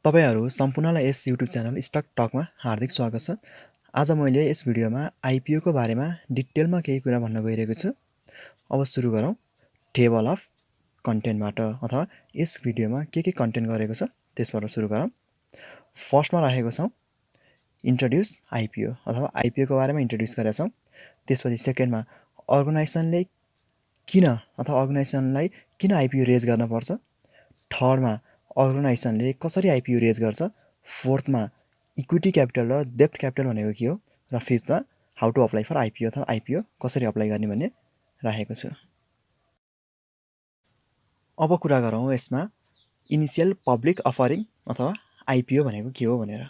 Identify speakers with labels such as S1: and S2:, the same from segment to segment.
S1: तपाईहरू सम्पूर्णलाई यस YouTube channel stock टकमा हार्दिक स्वागत छ। आज मैले यस भिडियोमा आइपिओको बारेमा डिटेलमा केही कुरा भन्न गइरहेको छु। अब सुरु गरौँ टेबल अफ कन्टेन्टबाट, अथवा यस भिडियोमा के कन्टेन्ट गरेको छ त्यसबाट सुरु गरौँ। फर्स्टमा राखेको छौँ इन्ट्रोड्युस आइपिओ, अथवा आइपिओको बारेमा इन्ट्रोड्युस गरेका छौँ। त्यसपछि सेकेन्डमा अर्गनाइजेसनले किन अथवा अर्गनाइजेसनलाई किन आइपिओ रेज गर्न पर्छ। थर्डमा अर्गनाइजेसनले कसरी आइपिओ रेज गर्छ। फोर्थमा इक्विटी क्यापिटल र डेब्ट क्यापिटल भनेको के हो। र फिफ्थमा how to apply for IPO अथवा आइपिओ कसरी अप्लाई गर्ने भन्ने राखेको छु। अब कुरा गरौँ यसमा इनिसियल पब्लिक अफरिङ अथवा आइपिओ भनेको के हो भनेर।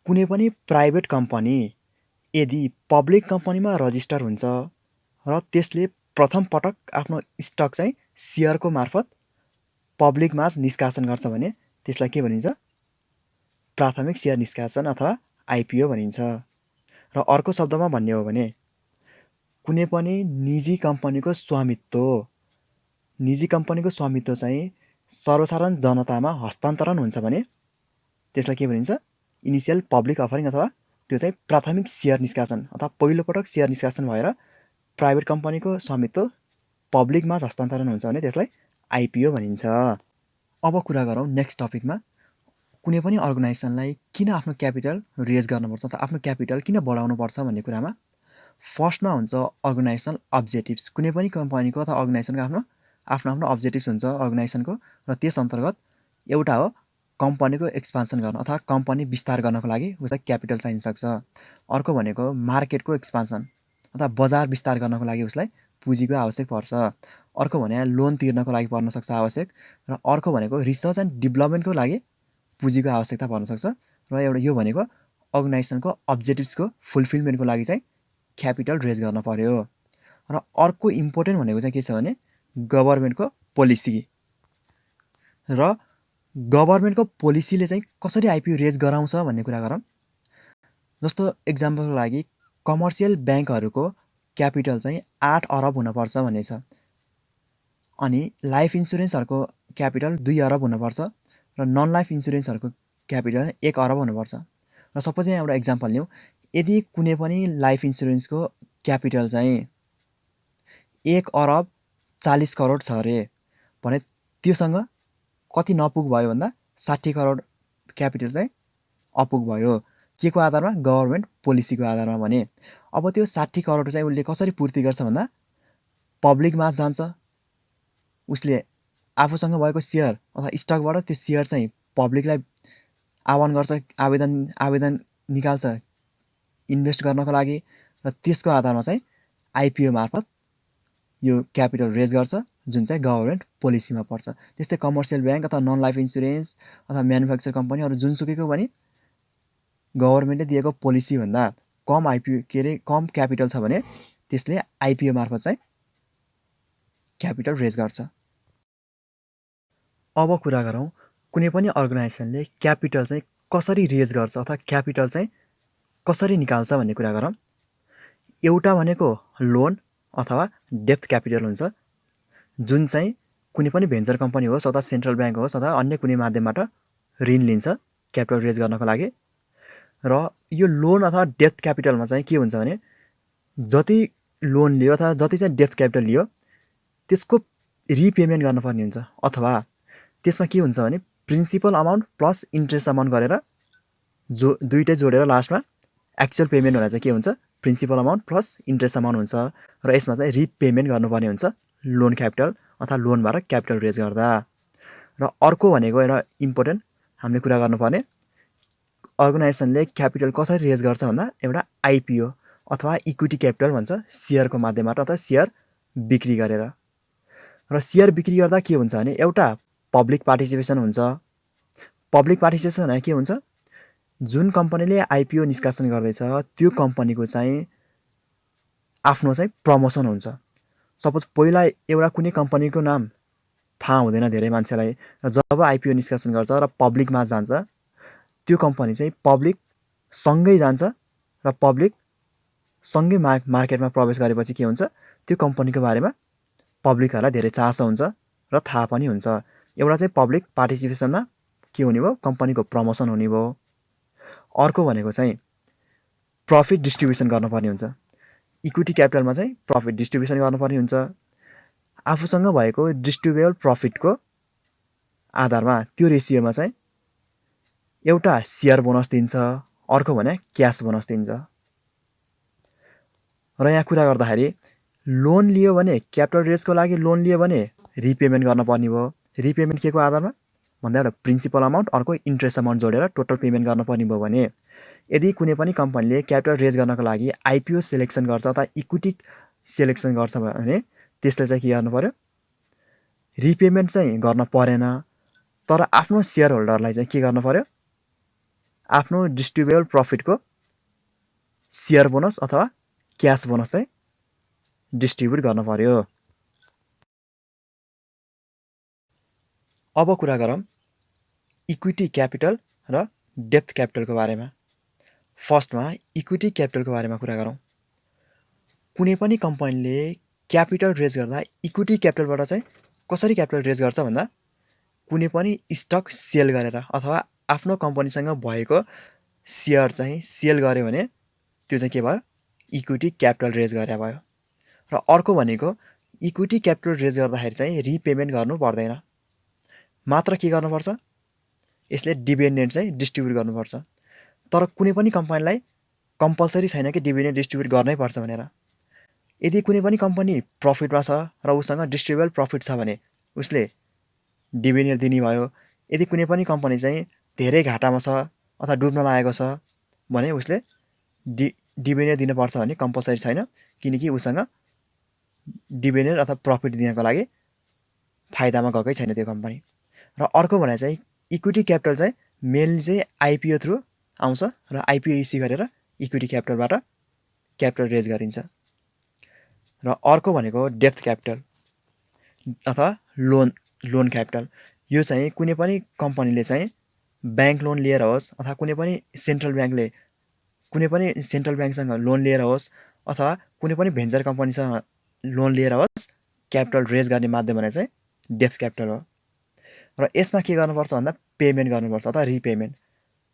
S1: कुनै पनि प्राइभेट कम्पनी यदि पब्लिक कम्पनीमा रजिस्टर हुन्छ र त्यसले प्रथम पटक आफ्नो स्टक चाहिँ सेयरको मार्फत पब्लिकमा निष्कासन गर्छ भने त्यसलाई के भनिन्छ, प्राथमिक सेयर निष्कासन अथवा आइपिओ भनिन्छ। र अर्को शब्दमा भन्ने हो भने कुनै पनि निजी कम्पनीको स्वामित्व चाहिँ सर्वसाधारण जनतामा हस्तान्तरण हुन्छ भने त्यसलाई के भनिन्छ, इनिसियल पब्लिक अफरिङ अथवा त्यो चाहिँ प्राथमिक सेयर निष्कासन अथवा पहिलोपटक सेयर निष्कासन भएर प्राइभेट कम्पनीको स्वामित्व पब्लिकमा हस्तान्तरण हुन्छ भने त्यसलाई आइपिओ भनिन्छ। अब कुरा गरौँ नेक्स्ट टपिकमा कुनै पनि अर्गनाइजेसनलाई किन आफ्नो क्यापिटल रेज गर्नुपर्छ अथवा आफ्नो क्यापिटल किन बढाउनुपर्छ भन्ने कुरामा फर्स्टमा हुन्छ अर्गनाइजेसनल अब्जेक्टिभ्स। कुनै पनि कम्पनीको अथवा अर्गनाइजेसनको आफ्नो अब्जेक्टिभ्स हुन्छ अर्गनाइजेसनको, र त्यस अन्तर्गत एउटा हो कम्पनीको एक्सपान्सन गर्न अथवा कम्पनी विस्तार गर्नको लागि उसलाई क्यापिटल चाहिन सक्छ। अर्को भनेको मार्केटको एक्सपान्सन अथवा बजार विस्तार गर्नको लागि उसलाई पुँजीको आवश्यक पर्छ। अर्को भने लोन तिर्नको लागि पर्न सक्छ आवश्यक। र अर्को भनेको रिसर्च एन्ड डेभलपमेन्टको लागि पुँजीको आवश्यकता पर्न सक्छ। र एउटा यो भनेको अर्गनाइजेसनको अब्जेक्टिभ्सको फुलफिलमेन्टको लागि चाहिँ क्यापिटल रेज गर्न पर्यो। र अर्को इम्पोर्टेन्ट भनेको चाहिँ के छ भने गभर्मेन्टको पोलिसी। र गभर्मेन्टको पोलिसीले चाहिँ कसरी आइपिओ रेज गराउँछ भन्ने कुरा गरौँ। जस्तो एक्जाम्पलको लागि कमर्सियल ब्याङ्कहरूको क्यापिटल चाहिँ 8 अरब हुनुपर्छ भन्ने छ। अनि लाइफ इन्सुरेन्सहरूको क्यापिटल 2 अरब हुनुपर्छ र नन लाइफ इन्सुरेन्सहरूको क्यापिटल 1 अरब हुनुपर्छ। र सपोज यहाँ एउटा एक्जाम्पल लिउँ, यदि कुनै पनि लाइफ इन्सुरेन्सको क्यापिटल चाहिँ 1 अरब 40 करोड छ अरे भने त्योसँग कति नपुग भयो भन्दा 60 करोड क्यापिटल चाहिँ अपुग भयो। के को आधारमा, गभर्मेन्ट पोलिसीको आधारमा। भने अब त्यो 60 करोड चाहिँ उसले कसरी पूर्ति गर्छ भन्दा पब्लिकमा जान्छ, उसले आफूसँग भएको सेयर अथवा स्टकबाट त्यो सेयर चाहिँ पब्लिकलाई आह्वान गर्छ, आवेदन निकाल्छ इन्भेस्ट गर्नको लागि। र त्यसको आधारमा चाहिँ आइपिओ मार्फत यो क्यापिटल रेज गर्छ, जुन चाहिँ गभर्मेन्ट पोलिसीमा पर्छ। त्यस्तै कमर्सियल ब्याङ्क अथवा नन लाइफ इन्सुरेन्स अथवा म्यानुफ्याक्चर कम्पनीहरू जुनसुकैको पनि गभर्मेन्टले दिएको पोलिसीभन्दा कम कम क्यापिटल छ भने त्यसले आइपिओ मार्फत चाहिँ क्यापिटल रेज गर्छ। अब कुरा गरौँ कुनै पनि अर्गनाइजेसनले क्यापिटल चाहिँ कसरी रेज गर्छ अथवा क्यापिटल चाहिँ कसरी निकाल्छ भन्ने कुरा गरौँ। एउटा भनेको लोन अथवा डेब्ट क्यापिटल हुन्छ, जुन चाहिँ कुनै पनि भेन्चर कम्पनी होस् अथवा सेन्ट्रल ब्याङ्क होस् अथवा अन्य कुनै माध्यमबाट ऋण लिन्छ क्यापिटल रेज गर्नको लागि। र यो लोन अथवा डेब्ट क्यापिटलमा चाहिँ के हुन्छ भने जति लोन लियो अथवा जति चाहिँ डेब्ट क्यापिटल लियो त्यसको रिपेमेन्ट गर्नुपर्ने हुन्छ, अथवा त्यसमा के हुन्छ भने principal amount plus interest amount गरेर दुइटै जोडेर लास्टमा एक्चुअल पेमेन्ट हुँदा चाहिँ के हुन्छ, principal amount plus interest amount हुन्छ। र यसमा चाहिँ रिपेमेन्ट गर्नुपर्ने हुन्छ लोन क्यापिटल अथवा लोनबाट क्यापिटल रेज गर्दा। र अर्को भनेको एउटा इम्पोर्टेन्ट हामीले कुरा गर्नुपर्ने, अर्गनाइजेसनले क्यापिटल कसरी रेज गर्छ भन्दा एउटा आइपिओ अथवा इक्विटी क्यापिटल भन्छ, सेयरको माध्यमबाट अथवा सेयर बिक्री गरेर। र सेयर बिक्री गर्दा के हुन्छ भने एउटा पब्लिक पार्टिसिपेसन हुन्छ। पब्लिक पार्टिसिपेसन भने के हुन्छ, जुन कम्पनीले आइपिओ निष्कासन गर्दैछ त्यो कम्पनीको चाहिँ आफ्नो चाहिँ प्रमोसन हुन्छ। सपोज पहिला एउटा कुनै कम्पनीको नाम थाहा हुँदैन धेरै मान्छेलाई, र जब आइपिओ निष्कासन गर्छ र पब्लिकमा जान्छ त्यो कम्पनी चाहिँ पब्लिकसँगै जान्छ र पब्लिकसँगै मार्केटमा प्रवेश गरेपछि के हुन्छ, त्यो कम्पनीको बारेमा पब्लिकहरूलाई धेरै चासो हुन्छ र थाहा पनि हुन्छ। एउटा चाहिँ पब्लिक पार्टिसिपेसनमा के हुने भयो, कम्पनीको प्रमोसन हुने भयो। अर्को भनेको चाहिँ प्रफिट डिस्ट्रिब्युसन गर्नुपर्ने हुन्छ। इक्विटी क्यापिटलमा चाहिँ प्रफिट डिस्ट्रिब्युसन गर्नुपर्ने हुन्छ। आफूसँग भएको डिस्ट्रिब्युटेबल प्रफिटको आधारमा त्यो रेसियोमा चाहिँ एउटा सेयर बोनस दिन्छ, अर्को भने क्यास बोनस दिन्छ। र यहाँ कुरा गर्दाखेरि लोन लियो भने, क्यापिटल रेजको लागि लोन लियो भने रिपेमेन्ट गर्नुपर्ने भयो। रिपेमेन्ट के को आधारमा भन्दा एउटा प्रिन्सिपल अमाउन्ट, अर्को इन्ट्रेस्ट अमाउन्ट जोडेर टोटल पेमेन्ट गर्नुपर्ने भयो भने यदि कुनै पनि कम्पनीले क्यापिटल रेज गर्नको लागि आइपिओ सेलेक्सन गर्छ अथवा इक्विटी सेलेक्सन गर्छ भने त्यसले चाहिँ के गर्नु पर्यो, रिपेमेन्ट चाहिँ गर्न परेन, तर आफ्नो सेयर होल्डरलाई चाहिँ के गर्नु पर्यो, आफ्नो डिस्ट्रिब्युटेबल प्रफिटको सेयर बोनस अथवा क्यास बोनस चाहिँ डिस्ट्रिब्युट गर्नु पर्यो। अब कुरा गरौँ इक्विटी क्यापिटल र डेप्थ क्यापिटलको बारेमा। फर्स्टमा इक्विटी क्यापिटलको बारेमा कुरा गरौँ। कुनै पनि कम्पनीले क्यापिटल रेज गर्दा इक्विटी क्यापिटलबाट चाहिँ कसरी क्यापिटल रेज गर्छ भन्दा कुनै पनि स्टक सेल गरेर अथवा आफ्नो कम्पनीसँग भएको सेयर चाहिँ सेल गर्यो भने त्यो चाहिँ के भयो, इक्विटी क्यापिटल रेज गरे भयो। र अर्को भनेको इक्विटी क्यापिटल रेज गर्दाखेरि चाहिँ रिपेमेन्ट गर्नु पर्दैन, मात्र के गर्नुपर्छ, यसले डिभिडेन्ड चाहिँ डिस्ट्रिब्युट गर्नुपर्छ। तर कुनै पनि कम्पनीलाई कम्पलसरी छैन कि डिभिडेन्ड डिस्ट्रिब्युट गर्नै पर्छ भनेर। यदि कुनै पनि कम्पनी प्रफिटमा छ र उसँग डिस्ट्रिब्युटेबल प्रफिट छ भने उसले डिभिडेन्ड दिने भयो। यदि कुनै पनि कम्पनी चाहिँ धेरै घाटामा छ अथवा डुब्न लागेको छ भने उसले डिभिडेन्ड दिनुपर्छ भने कम्पलसरी छैन, किनकि उसँग डिभिडेन्ड अथवा प्रफिट दिनको लागि फाइदामा गएकै छैन त्यो कम्पनी। र अर्को भने चाहिँ इक्विटी क्यापिटल चाहिँ मेनली चाहिँ आइपिओ थ्रु आउँछ र आइपिओ इस्यु गरेर इक्विटी क्यापिटलबाट क्यापिटल रेज गरिन्छ। र अर्को भनेको डेप्थ क्यापिटल अथवा लोन क्यापिटल। यो चाहिँ कुनै पनि कम्पनीले चाहिँ ब्याङ्क लोन लिएर होस् अथवा कुनै पनि सेन्ट्रल ब्याङ्कसँग लोन लिएर होस् अथवा कुनै पनि भेन्चर कम्पनीसँग लोन लिएर होस्, क्यापिटल रेज गर्ने माध्यम भने चाहिँ डेप्थ क्यापिटल हो। र यसमा के गर्नुपर्छ भन्दा पेमेन्ट गर्नुपर्छ अथवा रिपेमेन्ट।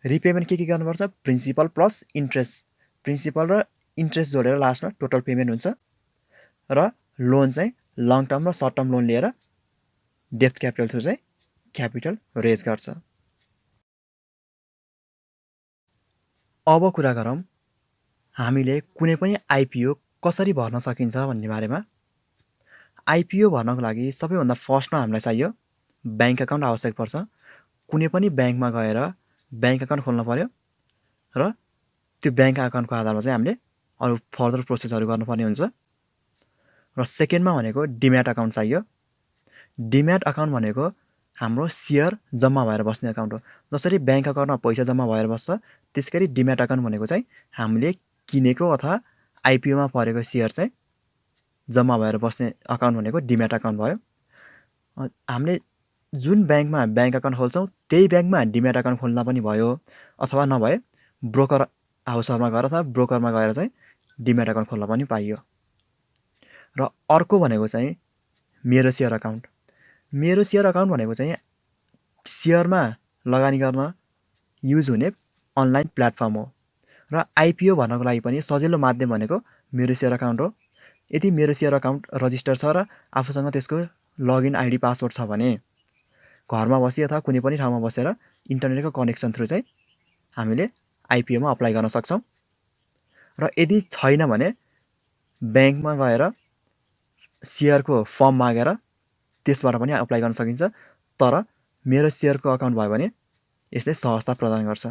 S1: रिपेमेन्ट के गर्नुपर्छ, प्रिन्सिपल प्लस इन्ट्रेस्ट, प्रिन्सिपल र इन्ट्रेस्ट जोडेर लास्टमा टोटल पेमेन्ट हुन्छ। र लोन चाहिँ लङ टर्म र सर्ट टर्म लोन लिएर डेप्थ क्यापिटल थ्रु चाहिँ क्यापिटल रेज गर्छ। अब कुरा गरौँ हामीले कुनै पनि आइपिओ कसरी भर्न सकिन्छ भन्ने बारेमा। आइपिओ भर्नको लागि सबैभन्दा फर्स्टमा हामीलाई चाहियो ब्याङ्क अकाउन्ट आवश्यक पर्छ। कुनै पनि ब्याङ्कमा गएर ब्याङ्क अकाउन्ट खोल्नु पर्यो र त्यो ब्याङ्क अकाउन्टको आधारमा चाहिँ हामीले अरू फर्दर प्रोसेसहरू गर्नुपर्ने हुन्छ। र सेकेन्डमा भनेको डिम्याट अकाउन्ट चाहियो। डिम्याट अकाउन्ट भनेको हाम्रो सेयर जम्मा भएर बस्ने अकाउन्ट हो। जसरी ब्याङ्क अकाउन्टमा पैसा जम्मा भएर बस्छ, त्यसै गरी डिम्याट अकाउन्ट भनेको चाहिँ हामीले किनेको अथवा आइपिओमा परेको सेयर चाहिँ जम्मा भएर बस्ने अकाउन्ट भनेको डिम्याट अकाउन्ट भयो। हामीले जुन ब्याङ्कमा ब्याङ्क अकाउन्ट खोल्छौँ त्यही ब्याङ्कमा डिम्याट अकाउन्ट खोल्न पनि भयो, अथवा नभए ब्रोकर हाउसहरूमा गएर अथवा ब्रोकरमा गएर चाहिँ डिम्याट अकाउन्ट खोल्न पनि पाइयो। र अर्को भनेको चाहिँ मेरो सेयर अकाउन्ट। मेरो सेयर अकाउन्ट भनेको चाहिँ सेयरमा लगानी गर्न युज हुने अनलाइन प्लेटफर्म हो। र आइपिओ भर्नको लागि पनि सजिलो माध्यम भनेको मेरो सेयर अकाउन्ट हो। यदि मेरो सेयर अकाउन्ट रजिस्टर छ र आफूसँग त्यसको लगइन आइडी पासवर्ड छ भने घरमा बसी अथवा कुनै पनि ठाउँमा बसेर इन्टरनेटको कनेक्सन थ्रु चाहिँ हामीले आइपिओमा अप्लाई गर्न सक्छौँ। र यदि छैन भने ब्याङ्कमा गएर सेयरको फर्म मागेर त्यसबाट पनि अप्लाई गर्न सकिन्छ। तर मेरो सेयरको अकाउन्ट भयो भने यसले सहजता प्रदान गर्छ।